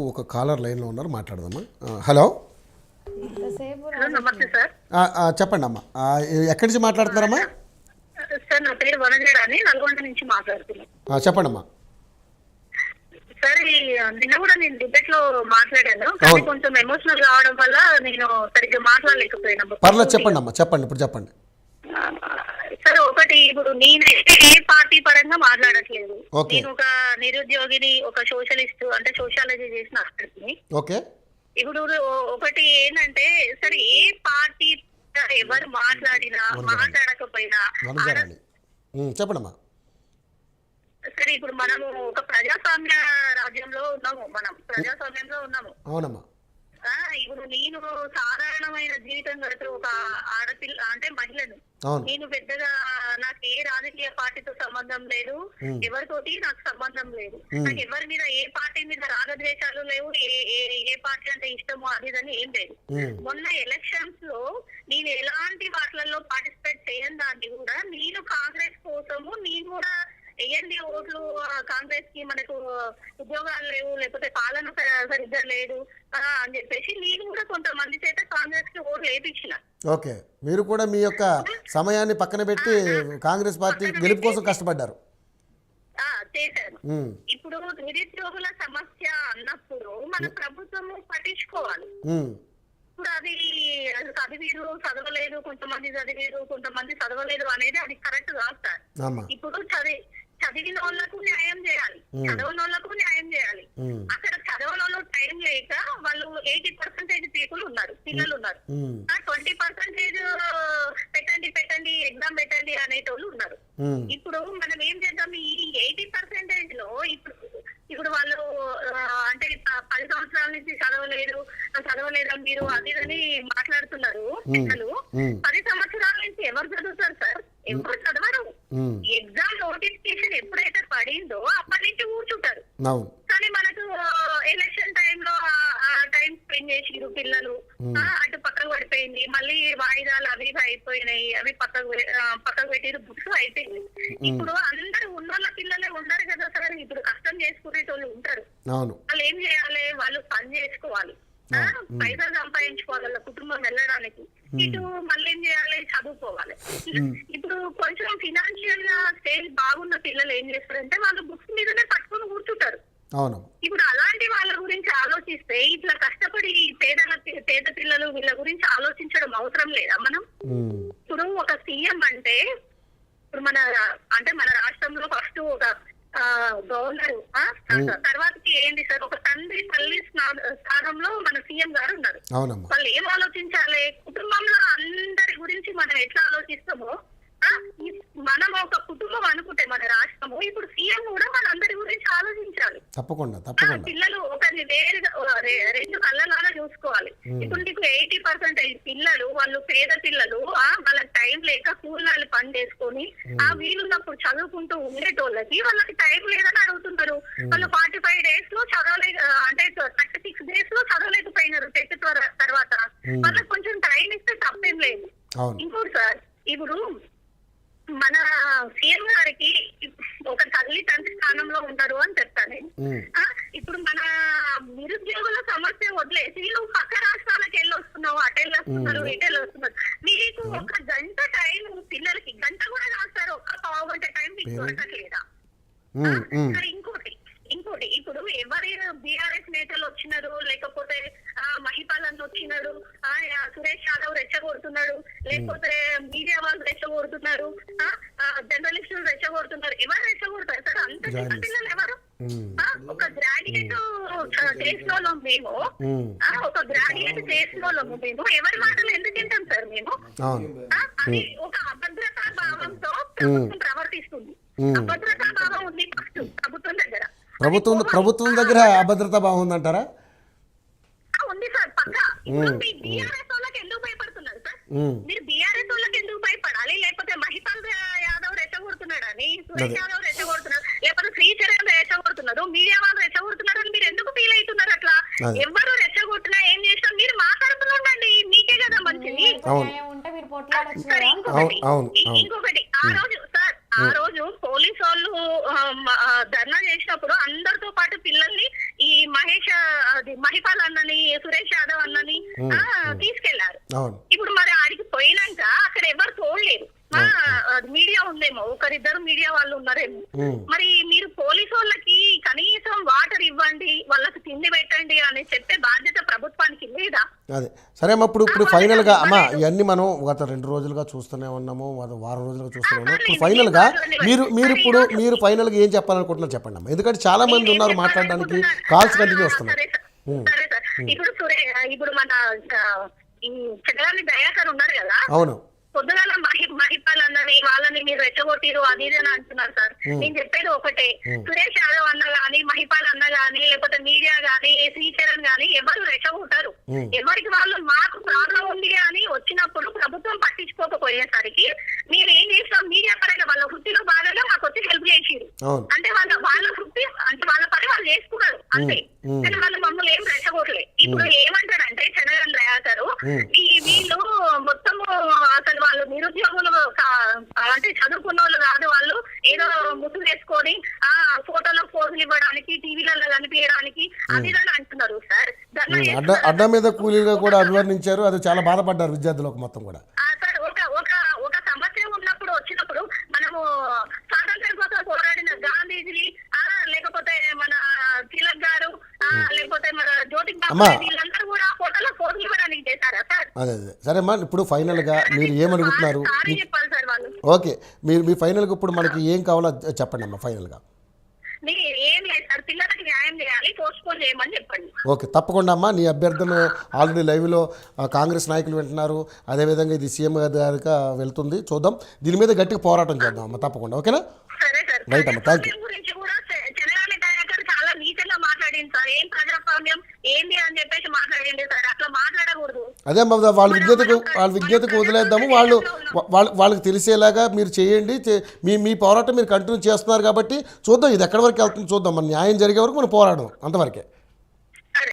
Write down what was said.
ఒక కాలర్ లైన్లో ఉన్నారు, మాట్లాడదామా. హలో, నమస్తే సార్. చెప్పండి అమ్మా. ఎక్కడి నుంచి మాట్లాడుతున్నారమ్మా? సార్ నా పేరు వనజ అని నల్గొండ నుంచి మాట్లాడుతున్నాను. చెప్పండి అమ్మా. సార్ నిన్న కూడా నేను డిబేట్ లో మాట్లాడాను, కానీ కొంచెం ఎమోషనల్ కావడం వల్ల నేను సరిగ్గా మాట్లాడలేకపోయినా. పర్లేదు, చెప్పండి అమ్మా, చెప్పండి, ఇప్పుడు చెప్పండి. సార్ ఒకటి, ఇప్పుడు నేనైతే ఏ పార్టీ పరంగా మాట్లాడట్లేదు. నేను ఒక నిరుద్యోగిని, ఒక సోషలిస్ట్, అంటే సోషాలజీ చేసిన అక్కడికి. ఓకే. ఇప్పుడు ఒకటి ఏంటంటే సార్, ఏ పార్టీ ఎవరు మాట్లాడినా మాట్లాడకపోయినా చెప్పండమ్మా. సరే, ఇప్పుడు మనము ఒక ప్రజాస్వామ్య రాజ్యంలో ఉన్నాము, మనం ప్రజాస్వామ్యంలో ఉన్నాము. అవునమ్మా. ఇప్పుడు నేను సాధారణమైన జీవితం గడిపే ఒక ఆడపిల్ల, అంటే మహిళను. నేను పెద్దగా నాకు ఏ రాజకీయ పార్టీతో సంబంధం లేదు, ఎవరితోటి నాకు సంబంధం లేదు. నాకు ఎవరి మీద, ఏ పార్టీ మీద రాగద్వేషాలు లేవు, ఏ పార్టీ అంటే ఇష్టమో అదిదని ఏం లేదు. మొన్న ఎలక్షన్స్ లో నేను ఎలాంటి వాటిలలో పార్టిసిపేట్ చేయని దాన్ని కూడా, నేను కాంగ్రెస్ కోసము నేను కూడా వేయండి ఓట్లు కాంగ్రెస్ కి, మనకు ఉద్యోగాలు లేవు, లేకపోతే పాలన సరిగ్గా లేదు అని చెప్పేసి నేను కూడా కొంతమంది చేత కాంగ్రెస్ కి ఓట్లు వేయించిన. ఓకే, మీరు కూడా మీ యొక్క సమయాన్ని పక్కన పెట్టి కాంగ్రెస్ పార్టీ గెలుపు కోసం కష్టపడ్డారు. చేశాను. ఇప్పుడు నిరుద్యోగుల సమస్య అన్నప్పుడు మన ప్రభుత్వము పట్టించుకోవాలి. ఇప్పుడు అది చదివీరు చదవలేదు, కొంతమంది చదివీరు కొంతమంది చదవలేదు అనేది అది కరెక్ట్ కాదు సార్. ఇప్పుడు చదివిన వాళ్ళకు న్యాయం చేయాలి, చదవని వాళ్ళకు న్యాయం చేయాలి. అక్కడ చదవని వాళ్ళు టైం లేక వాళ్ళు 80% పీపుల్ ఉన్నారు, పిల్లలు ఉన్నారు. 20% పెట్టండి ఎగ్జామ్ పెట్టండి అనేటోళ్ళు ఉన్నారు. ఇప్పుడు మనం ఏం చేద్దాం, ఈ 80% లో ఇప్పుడు వాళ్ళు అంటే 10 సంవత్సరాల నుంచి చదవలేదని మీరు అది అని మాట్లాడుతున్నారు. పిల్లలు 10 సంవత్సరాల నుంచి ఎవరు చదువుతారు సార్? ఎవరు చదవరు. ఎగ్జామ్ నోటిఫికేషన్ ఎప్పుడైతే పడిందో అప్పటి నుంచి కూర్చుంటారు. కానీ మనకు ఎలక్షన్ టైంలో టైం స్పెండ్ చేసిరు పిల్లలు, అటు పక్కకు పడిపోయింది, మళ్ళీ వాయిదాలు అవి అయిపోయినాయి, అవి పక్కకు పెట్టిరు, బుక్స్ అయిపోయింది. ఇప్పుడు అందరు ఉన్నోళ్ళ పిల్లలే ఉండరు కదా సార్. ఇప్పుడు కష్టం చేసుకునేటోళ్ళు ఉంటారు, వాళ్ళు ఏం చేయాలి, వాళ్ళు పని చేసుకోవాలి, పైసలు సంపాదించుకోవాలి, వాళ్ళ కుటుంబం వెళ్ళడానికి. ఇటు మళ్ళీ ఏం చేయాలి, చదువుకోవాలి. ఇప్పుడు కొంచెం ఫినాన్షియల్ గా స్టేజ్ బాగున్న పిల్లలు ఏం చేస్తారంటే వాళ్ళు బుక్స్ మీదనే పట్టుకొని కూర్చుంటారు. ఇప్పుడు అలాంటి వాళ్ళ గురించి ఆలోచిస్తే, ఇట్లా కష్టపడి పేద పిల్లలు వీళ్ళ గురించి ఆలోచించడం అవసరం లేదా మనం? ఇప్పుడు ఒక సీఎం అంటే, ఇప్పుడు మన రాష్ట్రంలో ఫస్ట్ ఒక గవర్నర్, తర్వాతకి ఏంటి సార్, ఒక తల్లి స్థానంలో మన సీఎం గారు ఉన్నారు. వాళ్ళు ఏం ఆలోచించాలి, కుటుంబంలో అందరి గురించి మనం ఎట్లా ఆలోచిస్తామో, మనం ఒక కుటుంబం అనుకుంటే మన రాష్ట్రము, ఇప్పుడు సీఎం కూడా మన అందరి గురించి ఆలోచించాలి. తప్పకుండా. పిల్లలు ఒకరిని రెండు కళ్ళలాగా చూసుకోవాలి. ఇప్పుడు నీకు 80% పిల్లలు, వాళ్ళు పేద పిల్లలు, వాళ్ళకి టైం లేక కూలీలు పని చేసుకొని వీలున్నప్పుడు చదువుకుంటూ ఉండేటోళ్ళకి వాళ్ళకి టైం లేదని అడుగుతుంటారు. వాళ్ళు 45 days లో చదవలేదు, అంటే 36 days లో చదవలేకపోయినారు. టెట్ తర్వాత వాళ్ళకి కొంచెం టైం ఇస్తే తప్పేం లేదు. ఇంకోటి సార్, ఇప్పుడు మన సీఎం గారికి ఒక తల్లి తండ్రి స్థానంలో ఉంటారు అని చెప్తాను. ఇప్పుడు మన నిరుద్యోగుల సమస్య వదిలేసి నువ్వు పక్క రాష్ట్రాలకు వెళ్ళొస్తున్నావు, అటెళ్ళొస్తున్నారు, ఇటెళ్ళొస్తున్నారు. మీకు ఒక గంట టైం పిల్లలకి, గంట కూడా కాదు సార్, ఒక్క పావు గంట టైం మీకు దొరకట్లేదా? ఇంకోటి ఇప్పుడు ఎవరి బీఆర్ఎస్ నేతలు వచ్చినారు, లేకపోతే మహిపాలన్ వచ్చినాడు, సురేష్ యాదవ్ రెచ్చగొడుతున్నాడు, లేకపోతే మీడియా వాళ్ళు రెచ్చగొడుతున్నారు, జర్నలిస్టులు రెచ్చగొడుతున్నారు. ఎవరు రెచ్చగొడతారు సార్? అంత చిన్న పిల్లలు ఎవరు? ఒక గ్రాడ్యుయేట్ చేసిన మేము, ఎవరి మాటలు ఎందుకు వింటాం సార్ మేము? అది ఒక అభద్రతా భావంతో ప్రభుత్వం ప్రవర్తిస్తుంది. అభద్రతా భావం ఉంది ఫస్ట్ ప్రభుత్వం దగ్గర. ప్రభుత్వం దగ్గర అభద్రతా భావం ఉందంటారా? ఉంది సార్, పక్కా. ఇప్పుడు మీ బీఆర్ఎస్ వాళ్ళకి ఎందుకు భయపడుతున్నారు సార్? మీరు బీఆర్ఎస్ వాళ్ళకి ఎందుకు భయపడాలి? లేకపోతే మహిపాల్ యాదవ్ రెచ్చగొడుతున్నాడని, సురేష్ యాదవ్ రెచ్చగొడుతున్నారు, లేకపోతే శ్రీచరణ్ రెచ్చగొడుతున్నారు, మీడియా వాళ్ళు రెచ్చగొడుతున్నారు అని మీరు ఎందుకు ఫీల్ అవుతున్నారు? అట్లా ఎవరు రెచ్చగొట్టినా ఏం చేసినా మీరు మాట్లాడుతుండండి, మీకే కదా మంచిది. ఇంకొకటి, ఆ రోజు పోలీసు వాళ్ళు ధర్నా చేసినప్పుడు అందరితో పాటు పిల్లల్ని ఈ మహేష్ మహిపాల్ అన్నని సురేష్ యాదవ్ అన్నని తీసుకెళ్లారు. అవును. ఇప్పుడు మరి ఆడికి పోయినాక అక్కడ ఎవరు చూడలేరు. మీడియా ఉందేమో, ఒకరిద్దరు మీడియా వాళ్ళు ఉన్నారేమో. మరి మీరు పోలీసు వాళ్ళకి కనీసం వాటర్ ఇవ్వండి, వాళ్ళకి తిండి పెట్టండి అని చెప్పే బాధ్యత ప్రభుత్వానికి లేదా? అదే సరే అమ్మ, ఇప్పుడు ఫైనల్గా అమ్మ ఇవన్నీ మనం గత 2 రోజులుగా చూస్తూనే ఉన్నాము, వారం రోజులుగా చూస్తూనే ఉన్నాము. ఇప్పుడు ఫైనల్గా మీరు ఫైనల్గా ఏం చెప్పాలనుకుంటున్నారు చెప్పండి అమ్మ, ఎందుకంటే చాలా మంది ఉన్నారు మాట్లాడడానికి, కాల్స్ కంటిన్యూ వస్తున్నాయి. సరే సార్, ఇప్పుడు మన ఈ చెగలాని దయాకర్ ఉన్నారు కదా, అవును, పొద్దుగాల మహిపాల్ అన్నని వాళ్ళని మీరు రెచ్చగొట్టిరు అది ఇది అని అంటున్నారు సార్. నేను చెప్పేది ఒకటే, సురేష్ యాదవ్ అన్న గాని, మహిపాల్ అన్న గాని, లేకపోతే మీడియా గాని, శ్రీచరణ్ గాని ఎవరు రెచ్చగొట్టారు. ఎవరికి వాళ్ళు మాకు ప్రాబ్లం ఉంది అని వచ్చినప్పుడు ప్రభుత్వం పట్టించుకోకపోయేసరికి మీరు ఏం చేస్తాం, మీడియా పరంగా వాళ్ళ వృత్తిలో భాగంగా మాకు వచ్చి హెల్ప్ చేసిరు. అంటే వాళ్ళ వృత్తి అంటే వాళ్ళ పని వాళ్ళు చేసుకున్నారు అంతే, కానీ వాళ్ళు మమ్మల్ని ఏం రెచ్చగొట్టలే. ఇప్పుడు ఏమంటారంటే చెనగన్ దయాకరు, వీళ్ళు మొత్తము అసలు వాళ్ళు నిరుద్యోగులు అంటే చదువుకున్న వాళ్ళు కాదు, వాళ్ళు ఏదో ముసుగు వేసుకొని ఫోటోలో పోజులు ఇవ్వడానికి, టీవీలలో కనిపించడానికి అది అని అంటున్నారు సార్. అడ్డ మీద కూలీగా కూడా అభివర్ణించారు, అది చాలా బాధపడ్డారు విద్యార్థులకు మొత్తం కూడా. సార్ ఒక సమస్య ఉన్నప్పుడు వచ్చినప్పుడు మనము స్వాతంత్ర్యం కోసం పోరాడిన గాంధీజీ, లేకపోతే మన తిలక్ గారు, లేకపోతే మన జ్యోతి వీళ్ళందరూ కూడా ఫోటోలో పోజులు ఇవ్వడానికి చేశారా సార్? అదే సరే అమ్మా, ఇప్పుడు ఫైనల్గా మీరు ఏమడుగుతున్నారు? ఓకే, మీ ఫైనల్గా ఇప్పుడు మనకి ఏం కావాలో చెప్పండి అమ్మా ఫైనల్గా. ఏం లేదు సార్, పిల్లలకి న్యాయం చేయాలి, పోస్ట్పోన్ చేయమని చెప్పండి. ఓకే, తప్పకుండా అమ్మా, నీ అభ్యర్థన ఆల్రెడీ లైవ్లో కాంగ్రెస్ నాయకులు వింటున్నారు, అదేవిధంగా ఇది సీఎం గారికి వెళ్తుంది, చూద్దాం, దీని మీద గట్టిగా పోరాటం చేద్దాం అమ్మా, తప్పకుండా. ఓకేనా? రైట్ అమ్మా, థ్యాంక్ యూ. చాలా నీచంగా మాట్లాడింది సార్, ఏం ప్రజాస్వామ్యం ఏంది అని చెప్పేసి మాట్లాడింది సార్, అట్లా మాట్లాడకూడదు. అదే అమ్మా, వాళ్ళ విజ్ఞతకు వదిలేద్దాము, వాళ్ళకి తెలిసేలాగా మీరు చేయండి. మీ పోరాటం మీరు కంటిన్యూ చేస్తున్నారు కాబట్టి చూద్దాం ఇది ఎక్కడి వరకు వెళ్తుంది చూద్దాం, మన న్యాయం జరిగే వరకు మనం పోరాడదాం, అంతవరకే.